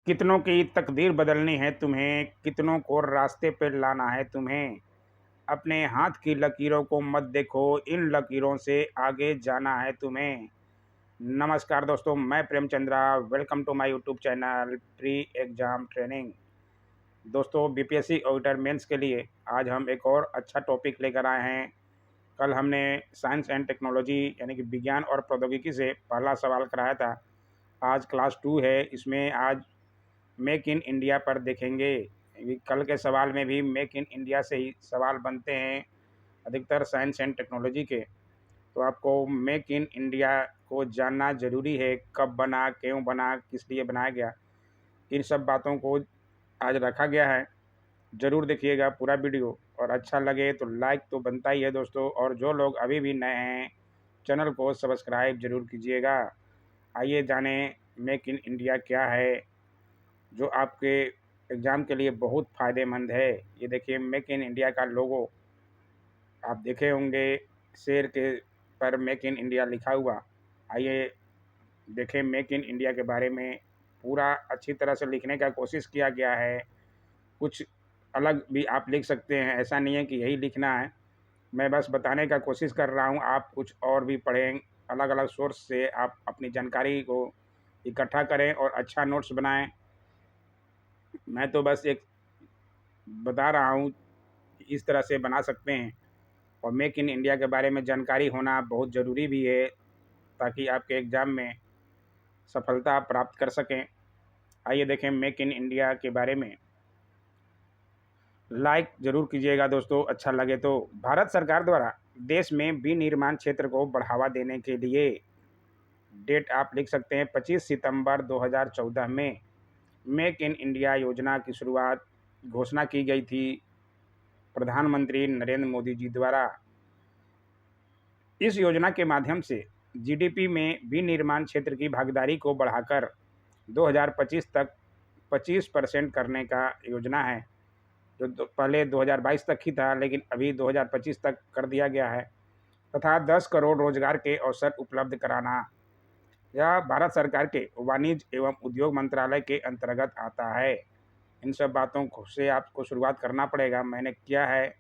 कितनों की तकदीर बदलनी है तुम्हें, कितनों को रास्ते पे लाना है तुम्हें। अपने हाथ की लकीरों को मत देखो, इन लकीरों से आगे जाना है तुम्हें। नमस्कार दोस्तों, मैं Premchandra. Welcome to my YouTube channel pre exam training. दोस्तों, बीपीएससी ऑडिटर मेंस के लिए आज हम एक और अच्छा टॉपिक लेकर आए हैं। कल हमने साइंस एंड टेक्नोलॉजी यानी कि विज्ञान और प्रौद्योगिकी से पहला सवाल कराया था। आज क्लास 2 है, इसमें आज मेक इन इंडिया पर देखेंगे। कल के सवाल में भी मेक इन इंडिया से ही सवाल बनते हैं, अधिकतर साइंस एंड टेक्नोलॉजी के। तो आपको मेक इन इंडिया को जानना ज़रूरी है, कब बना, क्यों बना, किस लिए बनाया गया। इन सब बातों को आज रखा गया है। ज़रूर देखिएगा पूरा वीडियो, और अच्छा लगे तो लाइक तो बनता ही है दोस्तों। और जो लोग अभी भी नए हैं, चैनल को सब्सक्राइब ज़रूर कीजिएगा। आइए जानें मेक इन इंडिया क्या है, जो आपके एग्ज़ाम के लिए बहुत फ़ायदेमंद है। ये देखिए मेक इन इंडिया का लोगो आप देखे होंगे, शेर के पर मेक इन इंडिया लिखा हुआ। आइए देखें मेक इन इंडिया के बारे में। पूरा अच्छी तरह से लिखने का कोशिश किया गया है। कुछ अलग भी आप लिख सकते हैं, ऐसा नहीं है कि यही लिखना है। मैं बस बताने का कोशिश कर रहा हूँ, आप कुछ और भी पढ़ें, अलग अलग सोर्स से आप अपनी जानकारी को इकट्ठा करें और अच्छा नोट्स बनाएं। मैं तो बस एक बता रहा हूँ, इस तरह से बना सकते हैं। और मेक इन इंडिया के बारे में जानकारी होना बहुत ज़रूरी भी है, ताकि आपके एग्ज़ाम में सफलता आप प्राप्त कर सकें। आइए देखें मेक इन इंडिया के बारे में। लाइक ज़रूर कीजिएगा दोस्तों, अच्छा लगे तो। भारत सरकार द्वारा देश में विनिर्माण क्षेत्र को बढ़ावा देने के लिए, डेट आप लिख सकते हैं 25 सितंबर 2014 में मेक इन इंडिया योजना की शुरुआत घोषणा की गई थी प्रधानमंत्री नरेंद्र मोदी जी द्वारा। इस योजना के माध्यम से जीडीपी में विनिर्माण क्षेत्र की भागीदारी को बढ़ाकर 2025 तक 25% करने का योजना है। जो पहले 2022 तक ही था, लेकिन अभी 2025 तक कर दिया गया है। तथा 10 करोड़ रोजगार के अवसर उपलब्ध कराना। यह भारत सरकार के वाणिज्य एवं उद्योग मंत्रालय के अंतर्गत आता है। इन सब बातों से आपको शुरुआत करना पड़ेगा, मैंने किया है।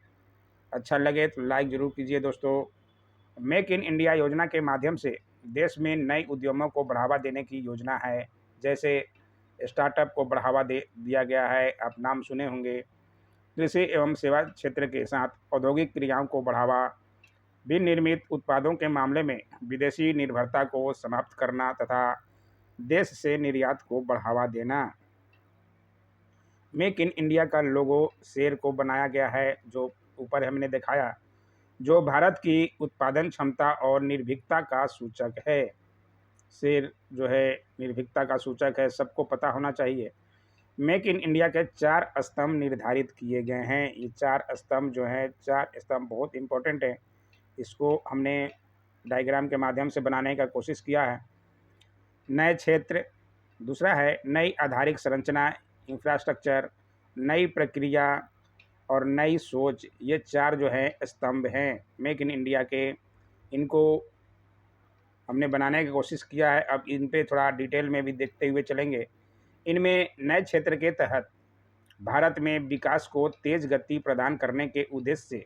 अच्छा लगे तो लाइक ज़रूर कीजिए दोस्तों। मेक इन इंडिया योजना के माध्यम से देश में नए उद्यमों को बढ़ावा देने की योजना है। जैसे स्टार्टअप को बढ़ावा दिया गया है, आप नाम सुने होंगे। कृषि एवं सेवा क्षेत्र के साथ औद्योगिक क्रियाओं को बढ़ावा, विनिर्मित उत्पादों के मामले में विदेशी निर्भरता को समाप्त करना तथा देश से निर्यात को बढ़ावा देना। मेक इन इंडिया का लोगो शेर को बनाया गया है, जो ऊपर हमने दिखाया, जो भारत की उत्पादन क्षमता और निर्भीकता का सूचक है। शेर जो है निर्भीकता का सूचक है, सबको पता होना चाहिए। मेक इन इंडिया के 4 स्तंभ निर्धारित किए गए हैं। ये 4 स्तंभ जो हैं, 4 स्तंभ बहुत इम्पोर्टेंट हैं। इसको हमने डायग्राम के माध्यम से बनाने का कोशिश किया है। नए क्षेत्र, दूसरा है नई आधारिक संरचना, इंफ्रास्ट्रक्चर, नई प्रक्रिया और नई सोच। ये 4 जो हैं स्तंभ हैं मेक इन इंडिया के। इनको हमने बनाने की कोशिश किया है। अब इन पे थोड़ा डिटेल में भी देखते हुए चलेंगे। इनमें नए क्षेत्र के तहत भारत में विकास को तेज गति प्रदान करने के उद्देश्य से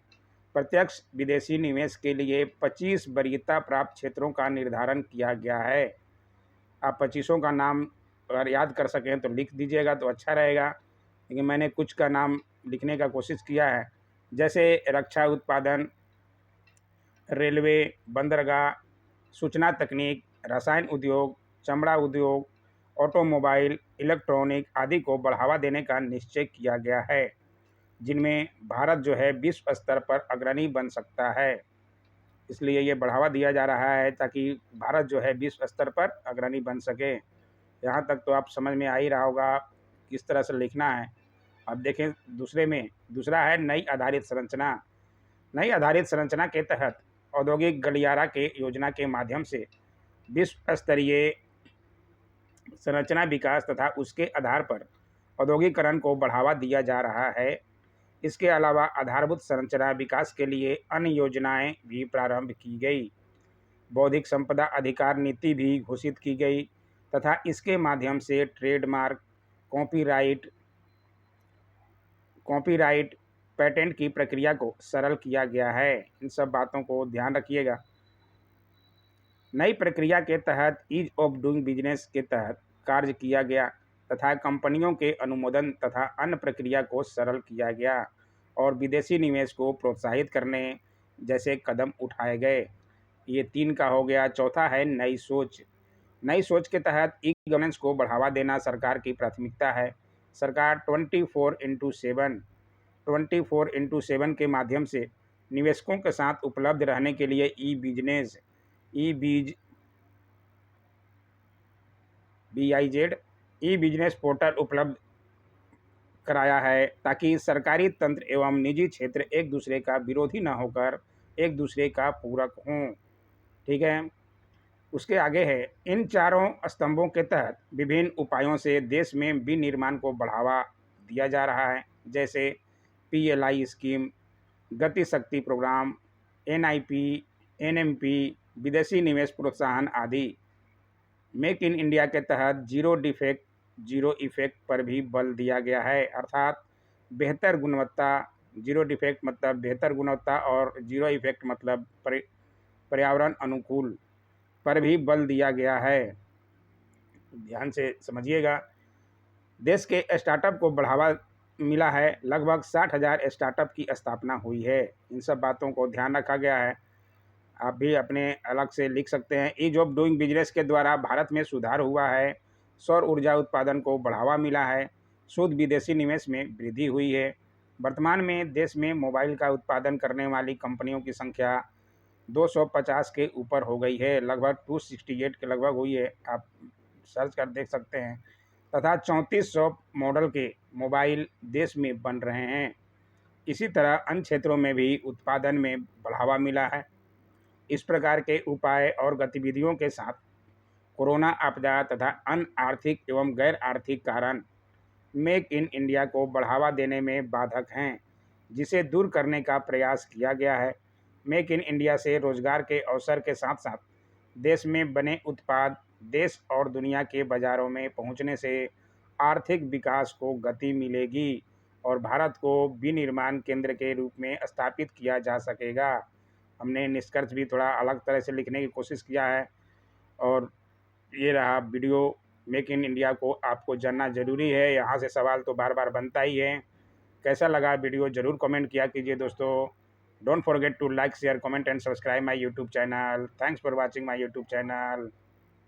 प्रत्यक्ष विदेशी निवेश के लिए 25 वरीयता प्राप्त क्षेत्रों का निर्धारण किया गया है। आप 25 का नाम अगर याद कर सकें तो लिख दीजिएगा तो अच्छा रहेगा, लेकिन मैंने कुछ का नाम लिखने का कोशिश किया है। जैसे रक्षा उत्पादन, रेलवे, बंदरगाह, सूचना तकनीक, रसायन उद्योग, चमड़ा उद्योग, ऑटोमोबाइल, इलेक्ट्रॉनिक आदि को बढ़ावा देने का निश्चय किया गया है, जिनमें भारत जो है विश्व स्तर पर अग्रणी बन सकता है। इसलिए ये बढ़ावा दिया जा रहा है ताकि भारत जो है विश्व स्तर पर अग्रणी बन सके। यहाँ तक तो आप समझ में आ ही रहा होगा किस तरह से लिखना है। अब देखें दूसरा है नई आधारित संरचना। नई आधारित संरचना के तहत औद्योगिक गलियारा के योजना के माध्यम से विश्व स्तरीय संरचना विकास तथा उसके आधार पर औद्योगिकरण को बढ़ावा दिया जा रहा है। इसके अलावा आधारभूत संरचना विकास के लिए अन्य योजनाएं भी प्रारंभ की गई। बौद्धिक संपदा अधिकार नीति भी घोषित की गई तथा इसके माध्यम से ट्रेडमार्क कॉपीराइट पेटेंट की प्रक्रिया को सरल किया गया है। इन सब बातों को ध्यान रखिएगा। नई प्रक्रिया के तहत ईज ऑफ डूइंग बिजनेस के तहत कार्य किया गया तथा कंपनियों के अनुमोदन तथा अन्य प्रक्रिया को सरल किया गया और विदेशी निवेश को प्रोत्साहित करने जैसे कदम उठाए गए। ये 3 का हो गया। चौथा है नई सोच। नई सोच के तहत ई गवर्नेंस को बढ़ावा देना सरकार की प्राथमिकता है। सरकार 24/7 के माध्यम से निवेशकों के साथ उपलब्ध रहने के लिए ई बिजनेस पोर्टल उपलब्ध कराया है ताकि सरकारी तंत्र एवं निजी क्षेत्र एक दूसरे का विरोधी न होकर एक दूसरे का पूरक हों। ठीक है। उसके आगे है, इन चारों स्तंभों के तहत विभिन्न उपायों से देश में विनिर्माण को बढ़ावा दिया जा रहा है, जैसे PLI स्कीम, गति शक्ति प्रोग्राम, NIP, NMP, विदेशी निवेश प्रोत्साहन आदि। मेक इन इंडिया के तहत जीरो इफेक्ट पर भी बल दिया गया है, अर्थात बेहतर गुणवत्ता, जीरो डिफेक्ट मतलब बेहतर गुणवत्ता और जीरो इफेक्ट मतलब पर्यावरण अनुकूल पर भी बल दिया गया है। ध्यान से समझिएगा। देश के स्टार्टअप को बढ़ावा मिला है। लगभग 60,000 स्टार्टअप की स्थापना हुई है। इन सब बातों को ध्यान रखा गया है। आप भी अपने अलग से लिख सकते हैं। ईज ऑफ डूइंग बिजनेस के द्वारा भारत में सुधार हुआ है। सौर ऊर्जा उत्पादन को बढ़ावा मिला है। शुद्ध विदेशी निवेश में वृद्धि हुई है। वर्तमान में देश में मोबाइल का उत्पादन करने वाली कंपनियों की संख्या 250 के ऊपर हो गई है। लगभग 268 के लगभग हुई है। आप सर्च कर देख सकते हैं। तथा 3400 मॉडल के मोबाइल देश में बन रहे हैं। इसी तरह अन्य क्षेत्रों में भी उत्पादन में बढ़ावा मिला है। इस प्रकार के उपाय और गतिविधियों के साथ कोरोना आपदा तथा अन्य आर्थिक एवं गैर आर्थिक कारण मेक इन इंडिया को बढ़ावा देने में बाधक हैं, जिसे दूर करने का प्रयास किया गया है। मेक इन इंडिया से रोजगार के अवसर के साथ साथ देश में बने उत्पाद देश और दुनिया के बाजारों में पहुंचने से आर्थिक विकास को गति मिलेगी और भारत को विनिर्माण केंद्र के रूप में स्थापित किया जा सकेगा। हमने निष्कर्ष भी थोड़ा अलग तरह से लिखने की कोशिश किया है और ये रहा वीडियो। मेक इन इंडिया को आपको जानना ज़रूरी है। यहाँ से सवाल तो बार बार बनता ही है। कैसा लगा वीडियो ज़रूर कमेंट किया कीजिए दोस्तों। Don't forget to like, share, comment and subscribe my YouTube channel. Thanks for watching my YouTube channel.